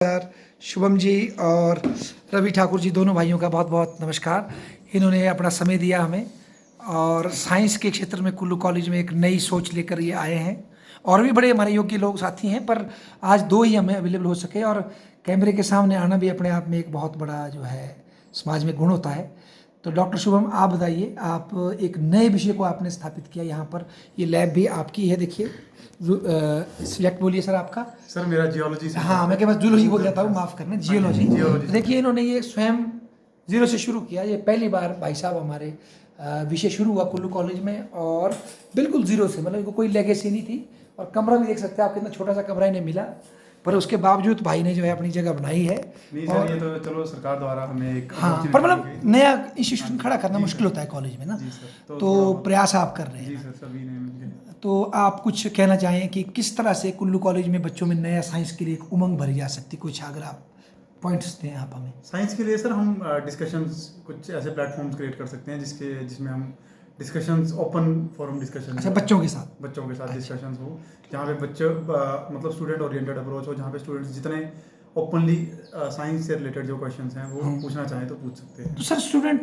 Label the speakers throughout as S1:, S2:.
S1: Sir, Shubham ji और रवि ठाकुर जी दोनों भाइयों का बहुत बहुत नमस्कार। इन्होंने अपना समय दिया हमें और साइंस के क्षेत्र में कुल्लू कॉलेज में एक नई सोच लेकर ये आए हैं। और भी बड़े हमारे योग्य लोग साथी हैं, पर आज दो ही हमें अवेलेबल हो सके। और कैमरे के सामने आना भी अपने आप में एक बहुत बड़ा जो है समाज में गुण होता है। तो डॉक्टर शुभम, आप बताइए, आप एक नए विषय को आपने स्थापित किया यहाँ पर। ये लैब भी आपकी है, देखिए। सिलेक्ट बोलिए सर आपका।
S2: सर मेरा जियोलॉजी से।
S1: हाँ, मैं के पास जूलॉजी बोल जाता हूँ, माफ़ करना, जियोलॉजी। देखिए, इन्होंने ये स्वयं जीरो से शुरू किया। ये पहली बार भाई साहब हमारे विषय शुरू हुआ कुल्लू कॉलेज में, और बिल्कुल जीरो से, मतलब इनको कोई लेगेसी नहीं थी। और कमरा भी देख सकते हैं आप, कितना छोटा सा कमरा इन्हें मिला, पर उसके बावजूद भाई ने जो है अपनी जगह बनाई है।
S2: और ये तो चलो सरकार द्वारा हमें एक
S1: हाँ, पर मतलब नया इंस्टीट्यूशन खड़ा करना मुश्किल होता है कॉलेज में ना, तो प्रयास आप कर रहे हैं।
S2: जी सर, सभी ने मिलकर।
S1: तो आप कुछ कहना चाहें कि किस तरह से कुल्लू कॉलेज में बच्चों में नया साइंस के लिए एक उमंग भरी जा सकती, कुछ अगर आप पॉइंट्स दें आप हमें।
S2: साइंस के लिए सर हम डिस्कशंस, कुछ ऐसे प्लेटफॉर्म्स क्रिएट कर सकते हैं जिसमें हम डिस्कशंस, ओपन फोरम डिस्कशन,
S1: अच्छा, बच्चों के साथ
S2: डिस्कशंस हो, जहाँ पे बच्चे मतलब स्टूडेंट ओरिएंटेड अप्रोच हो, जहाँ पे स्टूडेंट्स जितने ओपनली साइंस से रिलेटेड जो क्वेश्चंस हैं वो पूछना चाहें तो पूछ सकते हैं।
S1: तो सर स्टूडेंट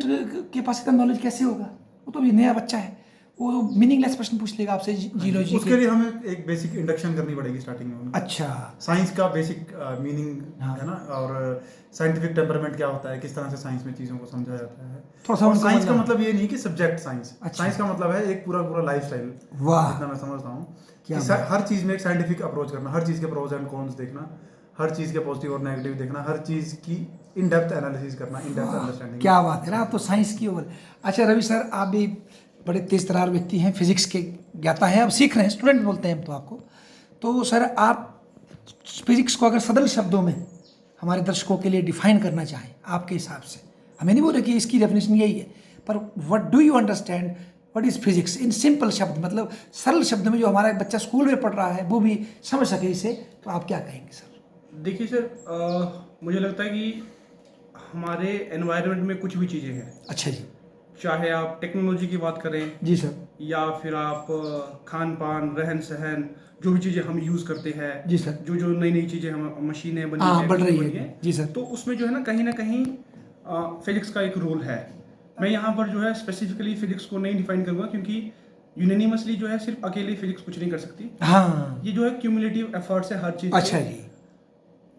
S1: के पास इतना नॉलेज कैसे होगा? वो तो अभी नया बच्चा है, वो मीनिंगलेस प्रश्न पूछ लेगा आपसे जियोलॉजी
S2: उसके लिए हमें एक बेसिक इंडक्शन करनी पड़ेगी स्टार्टिंग में।
S1: अच्छा,
S2: साइंस का बेसिक मीनिंग है ना, और साइंटिफिक टेम्परामेंट क्या होता है, किस तरह से साइंस में चीज़ों को समझा जाता है।
S1: थोड़ा सा
S2: साइंस का मतलब ये नहीं कि सब्जेक्ट साइंस।
S1: अच्छा।
S2: साइंस का मतलब है एक पूरा लाइफस्टाइल।
S1: वाह,
S2: जितना मैं समझता हूँ
S1: क्या
S2: कि हर चीज़ में एक साइंटिफिक अप्रोच करना, हर चीज़ के प्रोज एंड कॉन्स देखना, हर चीज़ के पॉजिटिव और नेगेटिव देखना, हर चीज़ की इन डेप्थ एनालिसिस करना, इन डेप्थ अंडरस्टैंडिंग।
S1: क्या बात है ना, आप तो साइंस की ओर। अच्छा रवि सर, आप भी बड़े तेज तरार व्यक्ति हैं, फिजिक्स के ज्ञाता हैं, अब सीख रहे हैं, स्टूडेंट बोलते हैं हम तो आपको। तो सर आप फिजिक्स को अगर सरल शब्दों में हमारे दर्शकों के लिए डिफाइन करना चाहें आपके हिसाब से, हमें नहीं बोल रहे कि इसकी डेफिनेशन यही है, पर what do you understand, what is physics in simple शब्द, मतलब सरल शब्द में जो हमारा बच्चा स्कूल में पढ़ रहा है वो भी समझ सके इसे, तो आप क्या कहेंगे सर?
S3: देखिए सर, मुझे लगता है कि हमारे एनवायरनमेंट में कुछ भी चीज़ें हैं।
S1: अच्छा जी।
S3: चाहे आप टेक्नोलॉजी की बात करें
S1: जी सर।
S3: या फिर आप खान पान, रहन सहन, जो भी चीज़ें हम यूज़ करते हैं।
S1: जी सर।
S3: जो नई नई चीज़ें हम मशीनें बनी
S1: हाँ,
S3: हैं,
S1: बढ़ रही
S3: बनी
S1: है। जी सर।
S3: तो उसमें जो है ना कहीं फिजिक्स का एक रोल है। मैं यहाँ पर जो है स्पेसिफिकली फिजिक्स को नहीं डिफाइन करूँगा, क्योंकि यूनानिमसली जो है सिर्फ अकेले फिजिक्स कुछ नहीं कर सकती।
S1: हाँ,
S3: ये जो है क्यूमुलेटिव एफर्ट्स है हर चीज़।
S1: अच्छा जी।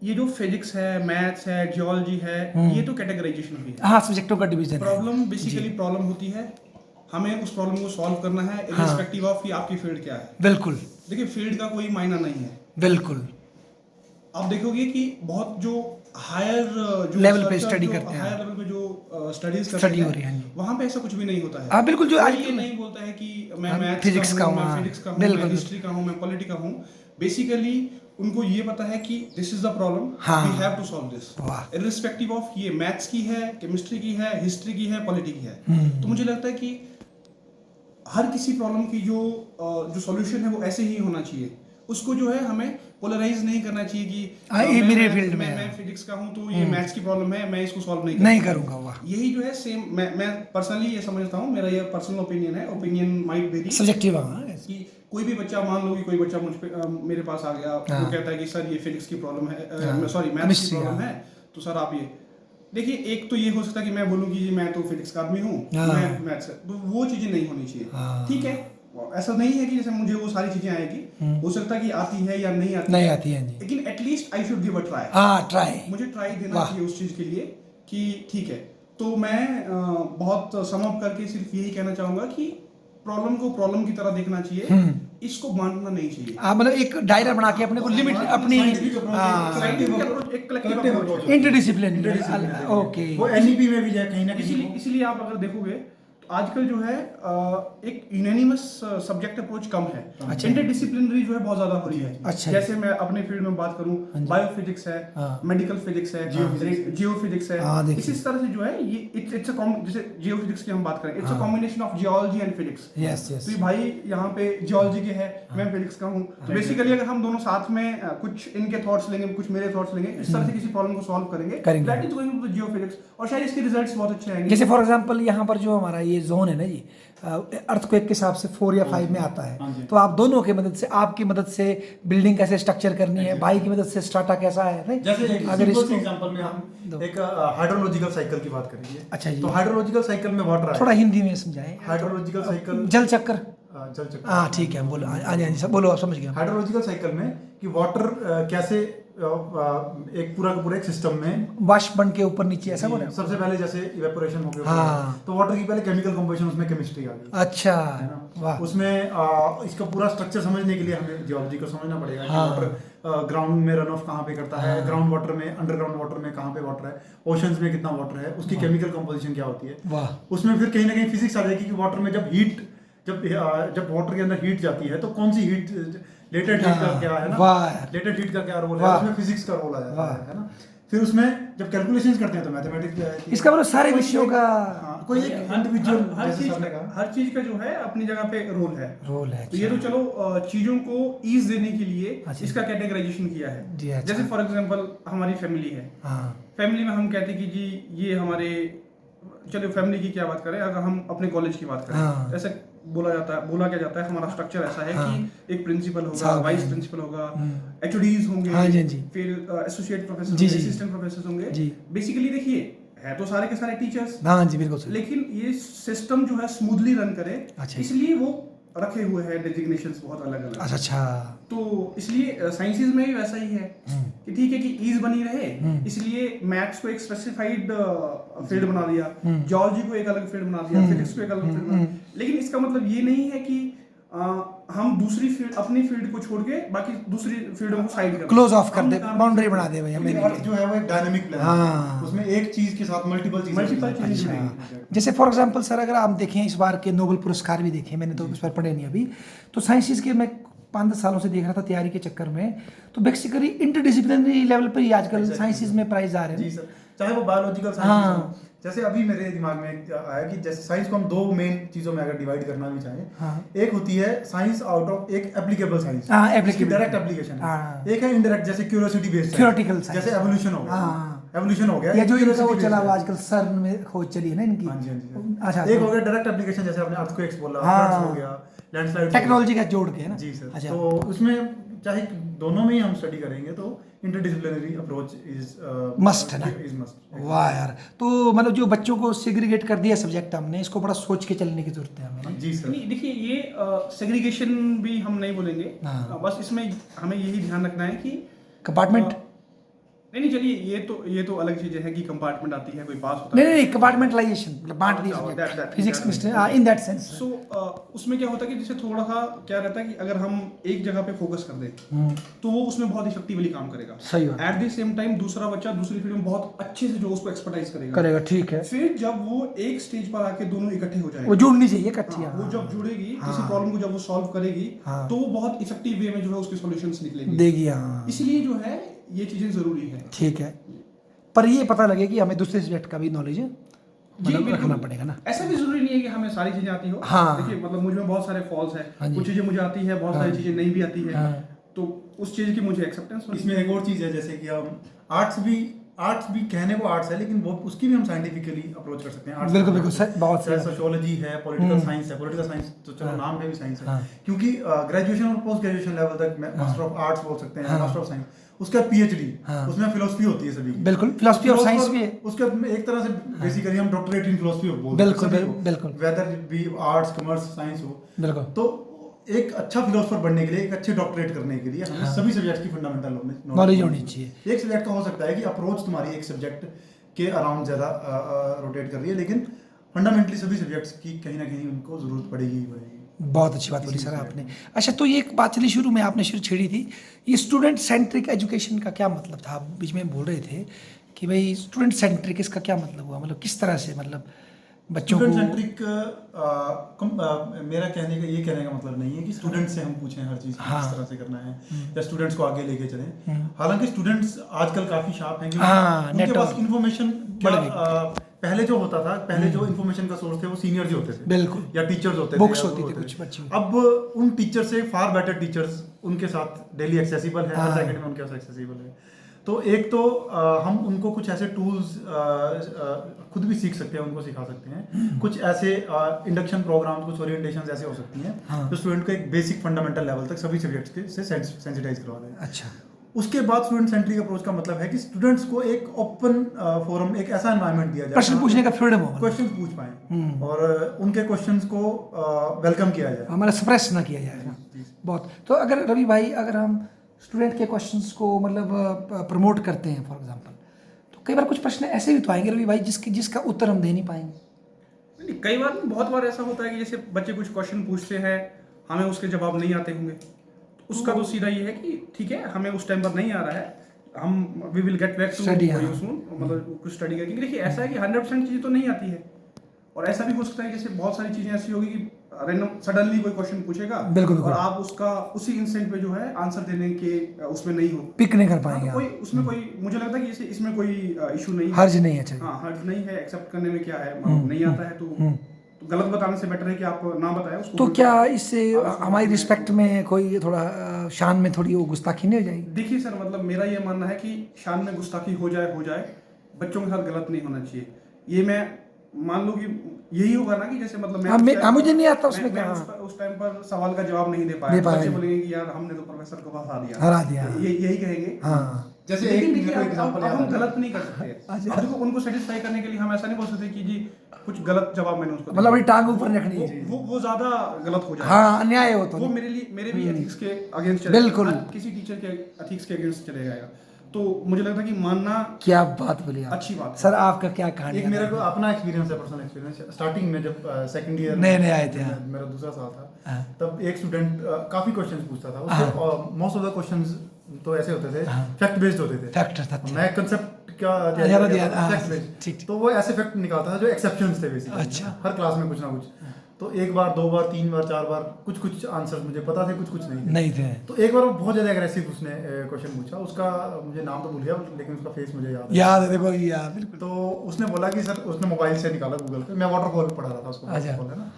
S3: ये जो फिजिक्स है, मैथ्स है, जियोलॉजी है, ये तो कैटेगराइजेशन हुई है।
S1: हाँ, सब्जेक्टों का डिवीजन है।
S3: प्रॉब्लम बेसिकली प्रॉब्लम होती है, हमें उस प्रॉब्लम को सॉल्व करना है इर्रिस्पेक्टिव ऑफ कि आपकी फील्ड क्या है।
S1: बिल्कुल
S3: देखिए, फील्ड का कोई मायना नहीं है।
S1: बिल्कुल।
S3: आप देखोगे कि बहुत जो हायर जो
S1: लेवल पे स्टडी करते हैं,
S3: हायर लेवल पे जो स्टडीज
S1: स्टडी हो रही है,
S3: वहाँ पे ऐसा कुछ भी नहीं होता है।
S1: हाँ बिल्कुल। जो
S3: कोई
S1: आज
S3: ये नहीं बोलता है कि मैं मैथ्स
S1: फिजिक्स का हूँ,
S3: मैं फिजिक्स का हूँ, मैं हिस्ट्री का हूँ, मैं पॉलिटी का हूँ। बेसिकली उनको ये पता है कि this is the problem, we have to solve this, irrespective of ये मैथ्स की है, केमिस्ट्री की है, हिस्ट्री की है, पॉलिटी की है। तो मुझे लगता है कि हर किसी प्रॉब्लम की जो सॉल्यूशन है वो ऐसे ही होना चाहिए। उसको जो है हमें पोलराइज नहीं करना चाहिए कि
S1: ये मेरे फील्ड में
S3: मैं फिजिक्स का हूँ तो ये मैथ्स की प्रॉब्लम है, मैं इसको सॉल्व
S1: नहीं करूँगा। वाह,
S3: यही जो है सेम मैं पर्सनली ये समझता हूँ, मेरा ये पर्सनल ओपिनियन है, ओपिनियन माइट वेरी
S1: सब्जेक्टिव।
S3: कि कोई भी बच्चा, मान लो कि कोई बच्चा मुझ पे मेरे पास आ गया, वो कहता है कि सर ये फिजिक्स की प्रॉब्लम है, सॉरी मैथ्स की प्रॉब्लम है, तो सर आप ये देखिए। एक तो ये हो सकता है कि मैं बोलूँ कि मैं तो फिजिक्स का आदमी हूँ, मैं मैथ्स, तो वो चीज़ें नहीं होनी चाहिए। ठीक है, ऐसा नहीं है कि जैसे मुझे वो सारी चीजें आएगी, हो सकता है कि आती है या नहीं आती है, लेकिन at least I should give a try.
S1: हाँ, ट्राई, मुझे
S3: ट्राई देना चाहिए उस चीज के लिए कि ठीक है। तो मैं बहुत सम अप करके सिर्फ यही कहना चाहूंगा कि प्रॉब्लम को प्रॉब्लम की तरह देखना चाहिए, इसको बांटना नहीं चाहिए।
S1: मतलब एक दायरा बना के अपने को लिमिट, अपनी इंटरडिसिप्लिनरी, ओके,
S2: वो एनईपी में भी जाए कहीं ना कहीं।
S3: इसीलिए आप अगर देखोगे आजकल जो है एक यूनानिमस सब्जेक्ट अप्रोच कम है, इंटरडिसिप्लिनरी जो है बहुत ज्यादा हो रही है।
S1: अच्छा,
S3: जैसे मैं अपने फील्ड में बात करूं, बायोफिजिक्स है, मेडिकल फिजिक्स है, जियोफिजिक्स है। इसी तरह से जो है ये इट्स अ जैसे जियोफिजिक्स की हम बात करें, it's a combination of geology and physics. तो भाई यहाँ पे जियोलॉजी के है, मैं फिजिक्स का हूँ, तो बेसिकली अगर हम दोनों साथ में कुछ इनके थॉट्स लेंगे, कुछ मेरे थॉट्स लेंगे, इस तरह से किसी प्रॉब्लम को सॉल्व करेंगे, that is going to geophysics, और शायद इसके रिजल्ट्स बहुत अच्छे आएंगे।
S1: जैसे फॉर एग्जांपल यहाँ पर जो हमारा ये ये जोन है ना जी, अर्थक्वेक के हिसाब से 4 या 5 में आता
S2: हाँ जी।
S1: है, तो आप दोनों की मदद से, आपकी मदद से बिल्डिंग कैसे स्ट्रक्चर करनी है, भाई की मदद से स्ट्राटा कैसा है, नहीं?
S2: जैसे एक
S1: अगर
S2: सिंपल
S1: इसको
S2: एग्जांपल में हम एक हाइड्रोलॉजिकल साइकिल की बात करेंगे।
S1: अच्छा जी,
S2: तो हाइड्रोलॉजिकल साइकिल में वाटर
S1: थोड़ा हिंदी में समझाएं।
S2: हाइड्रोलॉजिकल साइकिल
S1: जल चक्कर,
S2: जल चक्र।
S1: हाँ ठीक है, बोलो, हाँ जी सब बोलो, आप समझ गया।
S2: हाइड्रोलॉजिकल साइकिल में कि वाटर कैसे एक पूरा का पूरा एक सिस्टम में
S1: वाष्प बन के ऊपर नीचे, ऐसा बोले?
S2: सबसे पहले जैसे इवेपोरेशन हो गया,
S1: हाँ।
S2: तो वाटर की पहले केमिकल कंपोजिशन, उसमें केमिस्ट्री आ गई,
S1: अच्छा,
S2: है ना?
S1: वाह,
S2: उसमें इसका पूरा स्ट्रक्चर समझने के लिए हमें जियोलॉजी को समझना पड़ेगा कि
S1: हाँ।
S2: वाटर ग्राउंड में रन ऑफ कहाँ पे करता है, ग्राउंड वाटर में, अंडरग्राउंड वाटर में कहाँ पे वाटर है, ओशंस में कितना वाटर है, उसकी केमिकल कंपोजिशन क्या होती है।
S1: वाह,
S2: उसमें फिर कहीं ना कहीं फिजिक्स आ जाएगी कि वाटर में जब हीट, जब वाटर के अंदर हीट जाती है तो कौन सी हीट, लेटेड हीट का क्या है ना,
S1: वाह,
S2: लेटेड हीट का क्या रोल है,
S1: वाह।
S2: उसमें फिजिक्स का रोल आ जाता है ना। फिर उसमें जब कैलकुलेशंस करते हैं तो मैथमेटिक्स भी आएगी।
S1: इसका मतलब सारे विषयों का
S2: कोई एक इंडिविजुअल,
S3: हर
S2: जैसे
S3: चीज
S2: सर ने कहा,
S3: हर चीज का जो है अपनी जगह पे रोल है।
S1: रोल है।
S3: तो ये तो चलो चीजों को ईज देने के लिए
S1: अच्छा।
S3: इसका कैटेगराइजेशन किया
S1: जी,
S3: है।
S1: अच्छा।
S3: जैसे फॉर एग्जांपल हमारी फैमिली है,
S1: हाँ,
S3: फैमिली में हम कहते हैं कि जी ये हमारे, चलो फैमिली की क्या बात करें, अगर हम अपने कॉलेज की बात करें,
S1: हाँ।
S3: ऐसे बोला क्या जाता है, हमारा स्ट्रक्चर ऐसा है
S1: हाँ।
S3: कि एक प्रिंसिपल होगा,
S1: साहब,
S3: वाइस
S1: हाँ।
S3: प्रिंसिपल होगा, एचओडीज होंगे,
S1: हाँ जी, हाँ जी।
S3: फिर एसोसिएट प्रोफेसर
S1: जी,
S3: होंगे,
S1: जी।
S3: असिस्टेंट प्रोफेसर होंगे।
S1: जी।
S3: बेसिकली देखिए, है तो सारे के सारे टीचर्स,
S1: हाँ जी, बिल्कुल सही।
S3: लेकिन ये सिस्टम जो है स्मूथली रन करे,
S1: अच्छा।
S3: इसलिए वो रखे हुए हैं डेजिग्नेशंस बहुत अलग अलग।
S1: अच्छा अच्छा,
S3: तो इसलिए साइंसेज में भी वैसा ही है कि ठीक है कि ईज बनी रहे, इसलिए मैथ्स को एक स्पेसिफाइड फील्ड बना दिया, जियोलॉजी को एक अलग फील्ड बना दिया, फिजिक्स को एक अलग फील्ड बना दिया। लेकिन इसका मतलब ये नहीं है कि हम दूसरी फील्ड, अपनी फील्ड को छोड़ के बाकी दूसरी फील्डों को साइड कर
S1: क्लोज ऑफ कर दे, बाउंड्री बना दे भैया मेरी।
S2: अर्थ जो है वो एक डायनामिक प्लान
S1: हाँ।
S2: है, उसमें एक चीज के साथ मल्टीपल चीजें
S3: चीजें जुड़ी हैं।
S1: जैसे फॉर एग्जांपल सर, अगर आप देखें इस बार के नोबेल पुरस्कार भी देखे, मैंने तो इस पर पढ़े नहीं अभी, तो साइंसेस के मैं 5-10 सालों से देख रहा था तैयारी के चक्कर में, तो बेसिकली इंटरडिसिप्लिनरी लेवल पर ही आजकल साइंसेस में प्राइज आ रहे
S2: जी
S1: हैं।
S2: सर, चाहे वो बायोलॉजिकल साइंस
S1: हाँ।
S2: हो। जैसे अभी मेरे दिमाग में आया कि जैसे साइंस को हम दो मेन चीजों में अगर डिवाइड करना भी चाहें,
S1: हाँ।
S2: एक होती है साइंस आउट ऑफ, एक एप्लीकेबल साइंस,
S1: हाँ, applicable।
S2: डायरेक्ट एप्लीकेशन है।
S1: हाँ।
S2: एक है इनडायरेक्ट, जैसे क्यूरियोसिटी बेस्ड,
S1: Theoretical science।
S2: जैसे एवोल्यूशन हो गया।
S1: हाँ।
S2: एवोल्यूशन हो गया,
S1: या जो इनका वो
S2: curiosity
S1: चला
S2: based
S1: हुआ
S2: है।
S1: आजकल सर में खोज चली है ना इनकी।
S2: हाँ जी, हाँ जी।
S1: अच्छा,
S2: एक हो गया डायरेक्ट एप्लीकेशन, जैसे आपने अर्थक्वेक्स बोला,
S1: हाँ।
S2: फ्लड्स हो गया, लैंडस्लाइड,
S1: टेक्नोलॉजी का जोड़ के है ना।
S2: जी सर।
S1: अच्छा,
S2: तो उसमें चाहे दोनों में ही हम स्टडी करेंगे तो इंटरडिसिप्लिनरी अप्रोच इज
S1: मस्ट है ना।
S2: Is must.
S1: वाह यार, तो मतलब जो बच्चों को सेग्रीगेट कर दिया सब्जेक्ट हमने, इसको बड़ा सोच के चलने की जरूरत है हमें।
S2: जी सर।
S3: नहीं, देखिए ये सेग्रीगेशन भी हम नहीं बोलेंगे,
S1: हाँ।
S3: बस इसमें हमें यही ध्यान रखना है कि
S1: कंपार्टमेंट,
S3: नहीं चलिए, ये तो अलग चीजें हैं कि कंपार्टमेंट आती है, कोई पास होता
S1: नहीं
S3: है।
S1: नहीं, कंपार्टमेंटाइजेशन मतलब बांट
S3: that-
S1: दिया
S3: that-
S1: physics
S3: that-
S1: chemistry in that sense.
S3: So उसमें क्या होता है कि जैसे थोड़ा सा क्या रहता है कि अगर हम एक जगह पे फोकस कर दें तो वो उसमें बहुत इफेक्टिवली काम करेगा।
S1: सही बात।
S3: एट द सेम टाइम दूसरा बच्चा दूसरी फील्ड में बहुत अच्छे से जो उसको एक्सपर्टाइज करेगा,
S1: करेगा, ठीक है।
S3: फिर जब वो एक स्टेज पर आके दोनों इकट्ठे हो जाएंगे,
S1: वो जुड़नी चाहिए इकट्ठी।
S3: हाँ, वो जब जुड़ेगी,
S1: हाँ।
S3: किसी प्रॉब्लम को जब वो सॉल्व करेगी,
S1: हाँ।
S3: तो वो बहुत इफेक्टिव वे में जो है उसके सॉल्यूशंस निकलेंगे।
S1: देगी, हाँ
S3: इसलिए जो है ये चीजें जरूरी है।
S1: ठीक है, पर ये पता लगे कि हमें दूसरे सब्जेक्ट का भी नॉलेज मतलब
S3: बिल्कुल।
S1: रखना पड़ेगा ना।
S3: ऐसा भी जरूरी नहीं है कि हमें सारी चीजें आती हो।
S1: हाँ।
S3: देखिए मतलब मुझ में बहुत सारे फॉल्स
S1: हाँ
S3: हैं,
S1: जी।
S3: कुछ चीजें मुझे आती है, बहुत सारी चीजें नहीं भी आती है,
S1: हाँ।
S3: तो उस चीज की मुझे एक्सेप्टेंस होनी
S2: इसमें एक और चीज है, जैसे कि हम आर्ट्स भी कहने को आर्ट्स है, लेकिन वो उसकी भी हम साइंटिफिकली अप्रोच कर सकते हैं। आर्ट्स
S1: बिल्कुल बिल्कुल बहुत
S2: चाहे
S1: सही।
S2: सोशियोलॉजी है, पॉलिटिकल साइंस है, पॉलिटिकल साइंस तो चलो नाम पे भी साइंस है,
S1: हाँ।
S2: क्योंकि ग्रेजुएशन और पोस्ट ग्रेजुएशन लेवल तक मास्टर ऑफ आर्ट्स बोल सकते हैं,
S1: हाँ।
S2: मास्टर ऑफ साइंस, उसका पीएचडी,
S1: हाँ।
S2: उसमें फिलोसफी होती है सभी की।
S1: बिल्कुल, फिलोसफी और साइंस भी है।
S2: उसके एक तरह से बेसिकली हम डॉक्टरेट इन फिलोसफी बोलते हैं
S1: बिल्कुल,
S2: सभी को,
S1: बिल्कुल।
S2: Whether be arts, commerce, science हो।
S1: बिल्कुल।
S2: तो एक अच्छा फिलोसफर बनने के लिए, एक अच्छे डॉक्टरेट करने के लिए हमें सभी सब्जेक्ट्स की फंडामेंटल
S1: नॉलेज होनी चाहिए।
S2: एक सब्जेक्ट का हो सकता है कि अप्रोच तुम्हारी एक सब्जेक्ट के अराउंड ज़्यादा रोटेट कर रही है, लेकिन फंडामेंटली सभी सब्जेक्ट्स की कहीं ना कहीं उनको ज़रूरत पड़ेगी ही पड़ेगी।
S1: बहुत अच्छी बात बोली सर आपने। अच्छा, तो ये एक बात चली शुरू में, आपने शुरू छेड़ी थी, ये स्टूडेंट सेंट्रिक एजुकेशन का क्या मतलब था? आप बीच में बोल रहे थे कि भाई स्टूडेंट सेंट्रिक, इसका क्या मतलब हुआ? मतलब किस तरह से, मतलब बच्चों को
S2: स्टूडेंट सेंट्रिक मेरा कहने का मतलब नहीं है कि स्टूडेंट से हम पूछें हर चीज़
S1: हाँ।
S2: किस तरह से करना है या स्टूडेंट्स को आगे लेके चलें। हालांकि स्टूडेंट्स आजकल काफ़ी शार्प हैं,
S1: हाँ,
S2: क्योंकि उनके पास इन्फॉर्मेशन
S1: बढ़ गई।
S2: पहले जो होता था, पहले जो इन्फॉर्मेशन का सोर्स थे वो सीनियर जी होते थे,
S1: बिल्कुल,
S2: या टीचर्स होते थे,
S1: बुक्स
S2: या वो
S1: होती थी
S2: होते
S1: कुछ
S2: थे।
S1: बच्ची।
S2: अब उन टीचर से फार बेटर टीचर्स उनके साथ डेली एक्सेसिबल है, हर
S1: हाँ।
S2: सेकंड में उनके पास एक्सेसिबल है। तो एक तो हम उनको कुछ ऐसे टूल्स खुद भी सीख सकते हैं, उनको सिखा सकते हैं। कुछ ऐसे इंडक्शन प्रोग्राम्स, कुछ ओरिएंटेशन ऐसे हो सकती हैं जो स्टूडेंट को एक बेसिक फंडामेंटल लेवल तक सभी सब्जेक्ट्स के से सेंसिटाइज करवा दें।
S1: अच्छा,
S2: उसके बाद स्टूडेंट सेंट्रिक अप्रोच का मतलब है कि स्टूडेंट्स को एक ओपन फोरम, एक ऐसा एनवायरनमेंट दिया जाए,
S1: प्रश्न पूछने का फ्रीडम हो,
S2: क्वेश्चन पूछ पाए और उनके क्वेश्चंस को वेलकम किया जाए,
S1: हमारा सप्रेस ना किया जाएगा। बहुत। तो अगर रवि भाई, अगर हम स्टूडेंट के क्वेश्चंस को मतलब प्रमोट करते हैं फॉर एग्जांपल, तो कई बार कुछ प्रश्न ऐसे भी तो आएंगे रवि भाई जिसका उत्तर हम दे नहीं पाएंगे।
S3: नहीं, कई बार बहुत बार ऐसा होता है कि जैसे बच्चे कुछ क्वेश्चन पूछते हैं, हमें उसके जवाब नहीं आते होंगे, तो उसका तो सीधा ये है कि ठीक है, हमें उस टाइम पर नहीं आ रहा है, हम we will get back to
S1: Study, हाँ।
S3: मतलब कुछ स्टडी करके। देखिए ऐसा है कि 100% चीज़ें तो नहीं आती है, और ऐसा भी हो सकता है जैसे बहुत सारी चीज़ें ऐसी होगी कि रैंडम सडनली कोई क्वेश्चन पूछेगा,
S1: बिल्कुल,
S3: और आप उसका उसी इंस्टेंट पे जो है आंसर देने के उसमें नहीं हो,
S1: पिक नहीं कर
S3: हाँ,
S1: पाएंगे
S3: तो कोई उसमें कोई, मुझे लगता है कि जैसे इसमें कोई इशू नहीं है,
S1: हर्ज नहीं है। चाहिए
S3: हाँ हर्ज नहीं है, एक्सेप्ट करने में क्या है, नहीं आता है तो गलत बताने से बेटर है कि आप ना बताएं उसको।
S1: तो क्या इससे हमारी रिस्पेक्ट में कोई थोड़ा शान में थोड़ी वो गुस्ताखी नहीं हो जाएगी?
S3: देखिए सर, मतलब मेरा ये मानना है कि शान में गुस्ताखी हो जाए, बच्चों के साथ गलत नहीं होना चाहिए। ये मैं मान लूँ कि यही होगा ना कि जैसे मतलब
S1: मुझे नहीं आता उसमें क्या,
S3: उस टाइम पर सवाल का जवाब नहीं दे पाया, बच्चे बोलेंगे कि यार हमने तो प्रोफेसर को हरा दिया, यही कहेंगे।
S1: हाँ,
S2: जैसे
S3: लेकिन
S2: एक
S3: देखिए
S2: एग्जांपल
S3: अब हम गलत नहीं कर सकते। अब देखो, उनको सेटिस्फाई करने के लिए हम ऐसा नहीं बोल सकते कि जी कुछ गलत जवाब मैंने उसको
S1: मतलब अपनी टांग ऊपर रखनी है,
S3: वो ज्यादा गलत हो जाएगा।
S1: हाँ, अन्याय हो तो
S3: वो मेरे भी एथिक्स के अगेंस्ट चलेगा,
S1: बिल्कुल।
S3: किसी टीचर के एथिक्स के अगेंस्ट चले जाएगा। तो मुझे लगता है कि मानना,
S1: क्या बात बोली आप,
S3: अच्छी बात है।
S1: सर आपका क्या कहानी
S2: एक
S1: है?
S2: मेरे को अपना एक्सपीरियंस है, पर्सनल एक्सपीरियंस। स्टार्टिंग में जब सेकंड ईयर
S1: नए आए थे,
S2: मेरा दूसरा साल था,
S1: हाँ।
S2: तब एक स्टूडेंट काफी क्वेश्चंस पूछता था। उसके मोस्ट ऑफ द क्वेश्चंस तो ऐसे होते थे, फैक्ट बेस्ड होते थे।
S1: फैक्ट
S2: मैं कंसेप्ट क्या फैक्ट बेस्ड, तो वो ऐसे फैक्ट निकालता था जो एक्सेप्शंस थे बेसिकली।
S1: अच्छा।
S2: हर क्लास में कुछ ना कुछ, तो एक बार, दो बार, तीन बार, चार बार, कुछ आंसर्स मुझे पता थे, कुछ नहीं थे। तो एक बार वो बहुत ज्यादा एग्रेसिव उसने क्वेश्चन पूछा। उसका मुझे नाम तो भूल गया, लेकिन उसका फेस मुझे याद
S1: है, देखो यार, बिल्कुल।
S2: तो उसने बोला कि सर, उसने मोबाइल से निकाला गूगल पे, मैं वाटरफॉल पढ़ा रहा था उसको, वाटरफॉल है ना।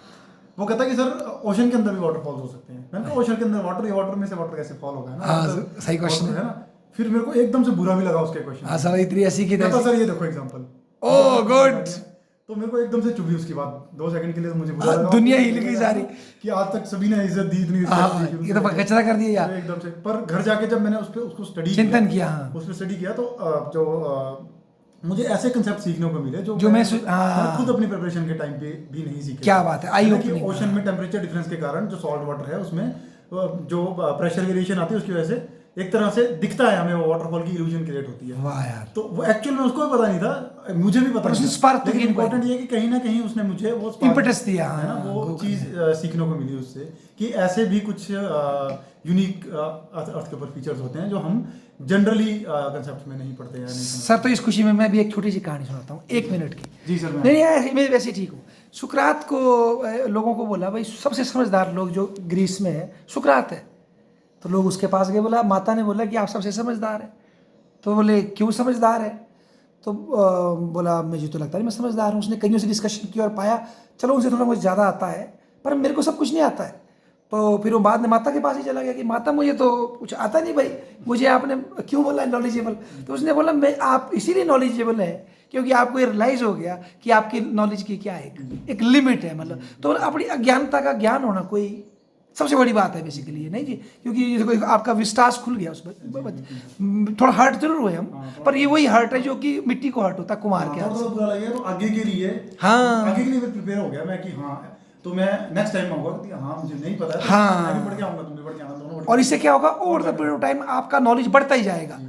S2: वो कहता कि सर ओशन के अंदर भी वाटरफॉल हो सकते हैं। मैंने कहा ओशन के अंदर वाटर में से वाटर कैसे फॉल होगा, है ना?
S1: सही क्वेश्चन
S2: है ना। फिर मेरे को एकदम से बुरा भी लगा उसके क्वेश्चन।
S1: सर इतनी ऐसी की
S2: कहता सर ये देखो एग्जांपल।
S1: Oh good.
S2: तो मेरे को एकदम से चुभी उसकी बात। 2 सेकंड के लिए तो मुझे बुरा लगा,
S1: दुनिया हिल गई सारी
S2: कि आज तक सभी ने इज्जत दी, इतनी रिस्पेक्ट दी,
S1: ये तो कचरा कर दिया यार
S2: एकदम से। पर घर जाके जब मैंने उसको स्टडी
S1: चिंतन किया,
S2: उस पर स्टडी किया, तो जो मुझे ऐसे कंसेप्ट सीखने को मिले जो मैं खुद अपनी प्रिपरेशन के टाइम पे भी नहीं सीखे।
S1: क्या बात है, आई ओपनिंग।
S2: ओशन में टेम्परेचर डिफरेंस के कारण जो सॉल्ट वाटर है उसमें जो प्रेशर वेरिएशन आती है, उसकी वजह से एक तरह से दिखता है हमें वो वाटरफॉल की इल्यूजन क्रिएट होती है।
S1: वाह यार।
S2: तो वो एक्चुअल में उसको भी पता नहीं था, मुझे भी पता नहीं था, लेकिन इंपॉर्टेंट ये कि कहीं ना कहीं उसने मुझे वो
S1: इंपैक्ट दिया,
S2: है ना, वो चीज सीखने को मिली उससे कि ऐसे भी कुछ यूनिक अर्थ के ऊपर फीचर्स होते हैं जो हम जनरली कंसेप्ट में नहीं पढ़ते हैं।
S1: सर तो इस खुशी में मैं भी एक छोटी सी कहानी सुनाता हूँ, 1 मिनट की।
S2: जी सर।
S1: नहीं, मैं वैसे ठीक हूँ। सुकरात को लोगों को बोला भाई सबसे समझदार लोग जो ग्रीस में है सुकरात है। तो लोग उसके पास गए, बोला, माता ने बोला कि आप सबसे समझदार है। तो बोले क्यों समझदार है? तो बोला मुझे तो लगता नहीं मैं समझदार हूँ। उसने कईयों से डिस्कशन किया और पाया चलो उनसे थोड़ा मुझे ज़्यादा आता है, पर मेरे को सब कुछ नहीं आता है। तो फिर वो बाद में माता के पास ही चला गया कि माता मुझे तो कुछ आता नहीं भाई, मुझे आपने क्यों बोला नॉलेजेबल? तो उसने बोला मैं आप इसीलिए नॉलेजेबल है क्योंकि आपको ये रियलाइज़ हो गया कि आपकी नॉलेज की क्या एक लिमिट है। मतलब तो अपनी अज्ञानता का ज्ञान होना कोई सबसे बड़ी बात है बेसिकली, नहीं जी, क्योंकि आपका विस्तार खुल गया उसमें। थोड़ा हर्ट जरूर हुए हम, पर ये वही हर्ट है जो कि मिट्टी को हर्ट होता है कुमार के हाथ से।
S2: बुरा लगा तो आगे के लिए,
S1: हाँ,
S2: आगे के लिए प्रिपेयर हो गया मैं कि हाँ, तो मैं नेक्स्ट टाइम आऊंगा कि हाँ मुझे नहीं पता है,
S1: हाँ,
S2: मैं भी पढ़ के आऊंगा, तुम भी पढ़ के आना, दोनों।
S1: और इससे क्या होगा, over the period of time आपका नॉलेज बढ़ता ही जाएगा।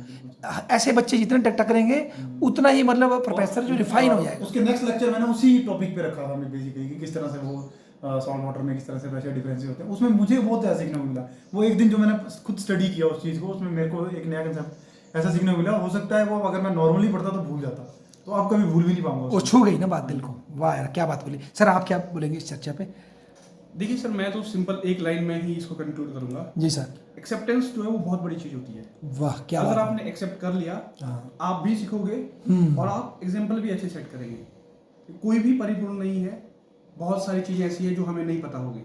S1: ऐसे बच्चे जितने टकरेंगे उतना ही मतलब प्रोफेसर जो रिफाइन हो जाएगा।
S2: उसके नेक्स्ट लेक्चर मैंने उसी टॉपिक पे रखा था मैं बेसिकली कि किस तरह से वो सॉल्ट वाटर में किस तरह से प्रेशर डिफरेंसेस होते हैं। उसमें मुझे बहुत ज़्यादा सीखने को मिला। वो एक दिन जो मैंने खुद स्टडी किया उस चीज़ को, उसमें मेरे को एक नया कंसेप्ट ऐसा सीखने को मिला। हो सकता है वो अगर मैं नॉर्मली पढ़ता तो भूल जाता, तो आप कभी भूल भी नहीं पाऊंगा।
S1: वो छू गई ना बात दिल को। वाह यार क्या बात बोली। सर आप क्या बोलेंगे इस चर्चा पे?
S3: देखिए सर, मैं तो सिंपल एक लाइन में ही इसको कंक्लूड करूंगा।
S1: जी सर।
S3: एक्सेप्टेंस जो है वो बहुत बड़ी चीज होती है।
S1: वाह क्या
S3: अगर
S1: बात।
S3: आपने एक्सेप्ट कर लिया, आप भी सीखोगे और आप एग्जाम्पल भी अच्छे सेट करेंगे। कोई भी परिपूर्ण नहीं है, बहुत सारी चीजें ऐसी है जो हमें नहीं पता होगी।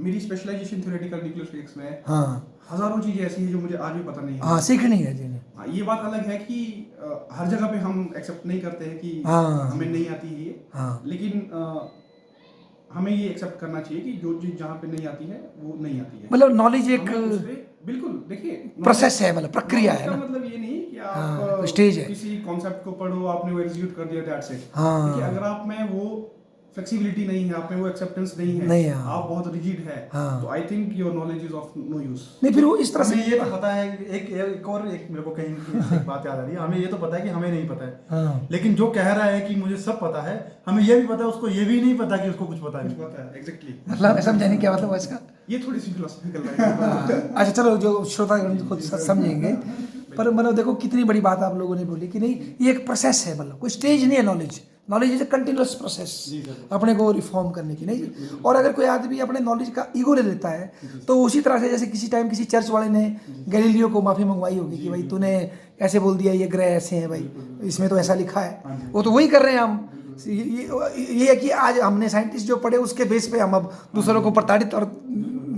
S3: मेरी स्पेशलाइजेशन थ्योरेटिकल न्यूक्लियर फिजिक्स में है। हजारों चीजें ऐसी है जो मुझे आज भी पता नहीं है।
S1: सीखनी है जी।
S3: हाँ, ये बात अलग है कि हर जगह पे हम एक्सेप्ट नहीं करते हैं कि
S1: हाँ।
S3: हमें नहीं आती है ये,
S1: हाँ।
S3: लेकिन हमें ये एक्सेप्ट करना चाहिए कि जो चीज़ जहाँ पे नहीं आती है वो नहीं आती है।
S1: मतलब नॉलेज एक
S3: हमें उस पे बिल्कुल देखिए
S1: प्रोसेस है, मतलब प्रक्रिया है
S3: का
S1: ना।
S3: मतलब ये नहीं कि आप
S1: हाँ, स्टेज है।
S3: किसी कॉन्सेप्ट को पढ़ो, आपने वो एग्जीक्यूट कर दिया दैट्स इट।
S1: हाँ।
S3: देखिए अगर आप में वो फ्लेक्सिबिलिटी नहीं है, आप में वो एक्सेप्टेंस नहीं है,
S1: नहीं है, हाँ।
S3: आप बहुत रिजिड है,
S1: हाँ।
S3: तो I think your knowledge is of no use.
S1: नहीं, फिर वो इस तरह से
S2: हमें ये तो पता है, एक और एक मेरे को कहीं की एक बात याद आ रही है, हमें ये तो पता है कि हमें नहीं पता है,
S1: हाँ।
S2: लेकिन जो कह रहा है कि मुझे सब पता है, हमें ये भी पता है उसको ये भी नहीं पता कि उसको कुछ पता
S3: कुछ
S2: नहीं।
S3: पता है एग्जैक्टली।
S1: मतलब मैं समझा नहीं क्या मतलब है इसका।
S3: ये थोड़ी सी फिलोसॉफिकल है।
S1: अच्छा चलो, जो श्रोतागण खुद समझेंगे, पर मतलब देखो कितनी बड़ी बात आप लोगों ने बोली कि नहीं, ये एक प्रोसेस है, मतलब कोई स्टेज नहीं है। Knowledge is a continuous process अपने को रिफॉर्म करने की, नहीं। और अगर कोई आदमी अपने नॉलेज का ईगो ले लेता है, तो उसी तरह से जैसे किसी टाइम किसी चर्च वाले ने गैलीलियो को माफ़ी मंगवाई होगी कि भाई तूने ऐसे बोल दिया, ये ग्रह ऐसे हैं भाई, इसमें तो ऐसा लिखा है। वो तो वही कर रहे हैं हम। ये है कि आज हमने साइंटिस्ट जो पढ़े उसके बेस पे हम अब दूसरों को प्रताड़ित और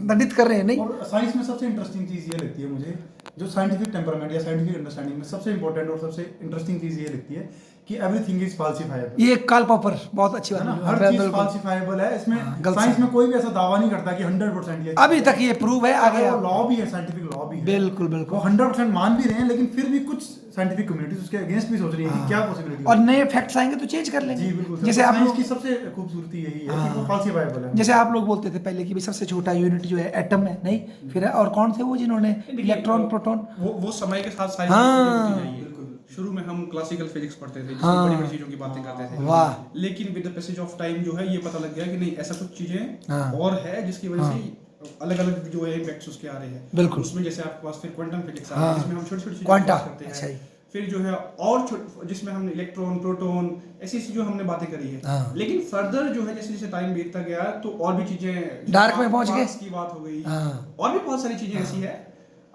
S1: दंडित कर रहे हैं, नहीं।
S2: और साइंस में सबसे इंटरेस्टिंग चीज़ ये लगती है मुझे, जो साइंटिफिक टेम्परामेंट या साइंटिफिक अंडरस्टैंडिंग में सबसे इंपॉर्टेंट और सबसे इंटरेस्टिंग चीज़ ये लगती है कि एवरीथिंग इज फाल्सिफाइबल।
S1: ये कार्ल पॉपर बहुत अच्छी बात
S2: है ना,
S1: बोली।
S2: हर
S1: बिल्कुल।
S2: चीज फाल्सिफाइबल है इसमें।
S1: गलत
S2: साइंस
S1: है।
S2: में कोई भी ऐसा दावा नहीं करता कि 100% ये
S1: अभी तक ये प्रूव है, आगे
S2: वो लॉ भी है, साइंटिफिक लॉ भी है।
S1: बिल्कुल बिल्कुल।
S2: वो 100% मान भी रहे हैं, लेकिन फिर भी कुछ साइंटिफिक कम्युनिटीज उसके अगेंस्ट भी सोच रही है कि क्या पॉसिबिलिटी
S1: और नए फैक्ट्स आएंगे तो चेंज कर लेंगे।
S2: जी बिल्कुल।
S1: जैसे आप
S2: साइंस
S1: लोग
S2: की सबसे खूबसूरती यही है कि वो फाल्सिफाइबल है।
S1: जैसे आप लोग बोलते थे पहले कि भाई सबसे छोटा यूनिट जो है एटम है, नहीं। फिर और कौन थे वो जिन्होंने इलेक्ट्रॉन, प्रोटॉन।
S3: वो समय के साथ सारी
S1: हाँ।
S3: चीजें होती जाएंगी। शुरू में हम क्लासिकल फिजिक्स पढ़ते थे, जिसमें
S1: हाँ।
S3: बड़ी बड़ी चीजों की बातें करते थे।
S1: वाह।
S3: लेकिन with the passage of time जो है ये पता लग गया कि नहीं, ऐसा कुछ चीजें
S1: हाँ।
S3: और है जिसकी वजह से अलग अलग जो है इम्पैक्ट्स उसके आ रहे हैं।
S1: बिल्कुल।
S3: उसमें जैसे आपके पास फिर क्वांटम फिजिक्स आ
S1: हाँ।
S3: रही है, जिसमें हम छोटी छोटी चीजें
S1: क्वांटा,
S3: करते
S1: अच्छा
S3: हैं।
S1: जी।
S3: फिर जो है और जिसमें हमने इलेक्ट्रॉन, प्रोटॉन, ऐसी जो हमने बातें करी है।
S1: हाँ।
S3: लेकिन फर्दर जो है जैसे जैसे टाइम बीतता गया तो और भी चीजें,
S1: डार्क में पहुंच गए।
S3: की बात हो गई,
S1: हाँ।
S3: और भी बहुत सारी चीजें ऐसी है।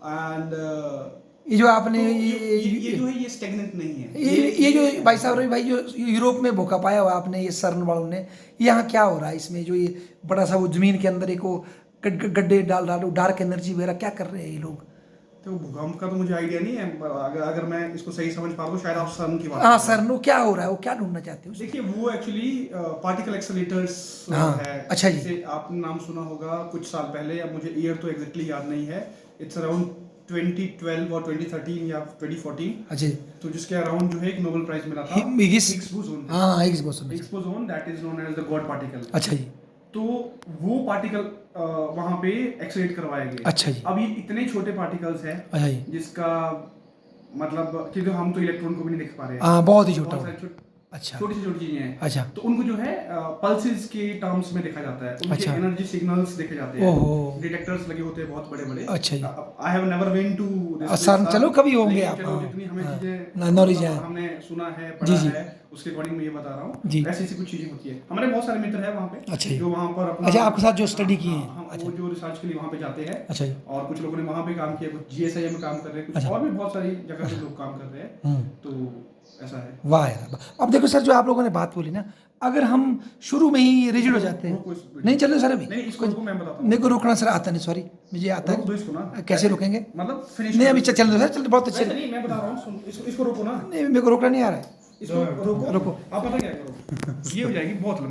S3: एंड
S1: ये जो आपने
S3: ये जो है ये स्टेगनेंट नहीं है।
S1: ये जो भाई साहब, रवि भाई, जो यूरोप में भूकंप आया हुआ आपने, ये सर्न वालों ने, यहाँ क्या हो रहा है इसमें? जो ये बड़ा सा वो जमीन के अंदर एक वो गड्ढे डाल डार्क एनर्जी वगैरह क्या कर रहे हैं ये लोग?
S3: तो भूकंप का तो मुझे आइडिया नहीं है, अगर मैं इसको सही समझ पा रहा हूँ शायद आप सर्न की बात
S1: हाँ,
S3: कर रहे हैं।
S1: सर्न, वो क्या हो रहा है, वो क्या ढूंढना चाहते हो?
S3: देखिए वो एक्चुअली पार्टिकल एक्सेलरेटर्स
S1: हाँ,
S3: है।
S1: अच्छा जी।
S3: जैसे आपने नाम सुना होगा कुछ साल पहले, अब मुझे ईयर तो एग्जैक्टली याद नहीं है, इट्स अराउंड 2012 और 2013 या 2014।
S1: अच्छा।
S3: तो जिसके अराउंड जो है एक नोबेल प्राइज मिला था
S1: हिग्स
S3: बोसोन।
S1: हाँ, Higgs boson.
S3: Higgs boson that is known as the God particle.
S1: अच्छा जी।
S3: तो वो पार्टिकल वहां पे एक्सेलरेट करवाए गए।
S1: अच्छा जी।
S3: अब ये इतने छोटे पार्टिकल्स हैं
S1: अच्छा जी।
S3: जिसका मतलब, क्योंकि हम तो इलेक्ट्रॉन को भी नहीं देख पा रहे हैं,
S1: हाँ, बहुत ही छोटा।
S3: बहुत सारी
S1: अच्छा।
S3: छोटी सी चीजें हैं।
S1: अच्छा।
S3: तो उनको जो है पल्सेस के टर्म्स में देखा जाता है, उनके
S1: अच्छा।
S3: एनर्जी सिग्नल्स देखे जाते हैं।
S1: ओहो।
S3: डिटेक्टर्स लगे होते हैं बहुत बड़े बड़े।
S1: अच्छा जी।
S3: I have never been to
S1: CERN, चलो कभी होंगे आप।
S3: चलो जितनी हमें
S1: हाँ,
S3: चीजें
S1: नॉलेज है,
S3: हमने सुना है,
S1: जी,
S3: पढ़ा
S1: जी।
S3: है, उसके अकॉर्डिंग मैं ये बता रहा हूँ।
S1: जी।
S3: ऐसी ऐसी कुछ चीजें होती है। हमारे बहुत सारे मित्र हैं वहाँ पे।
S1: अच्छा जी।
S3: जो वहाँ पर अपना,
S1: अच्छा, आपके साथ जो स्टडी किए हैं।
S3: हाँ,
S1: अच्छा।
S3: वो जो रिसर्च के लिए वहाँ पे जाते हैं।
S1: अच्छा जी।
S3: और कुछ लोगों ने वहाँ पे काम किया, कुछ जीएसआई में काम कर रहे हैं, कुछ
S1: अच्छा।
S3: और भी बहुत सारी जगह पे लोग काम कर रहे हैं। तो ऐसा है।
S1: वाह यार, वाह। अब देखो सर, जो आप लोगों ने बात बोली ना, अगर हम शुरू में ही रिजिड हो जाते हैं, नहीं चलो सर, अभी
S3: नहीं, इसको रुको, मैं बताता हूँ।
S1: मेरे को रोकना सर आता नहीं, सॉरी, मुझे आता
S3: रोक दो
S1: है।
S3: इसको ना।
S1: कैसे रोकेंगे?
S3: मतलब फिनिश
S1: नहीं, अभी चल दो सर, चल, बहुत अच्छे।
S3: नहीं, मैं बता रहा हूँ, इसको रोको ना।
S1: नहीं, मेरे को रोकना नहीं आ रहा है।
S3: इसको रोको।
S1: रोको।
S3: आप पता क्या करो, ये हो जाएगी बहुत लंबी।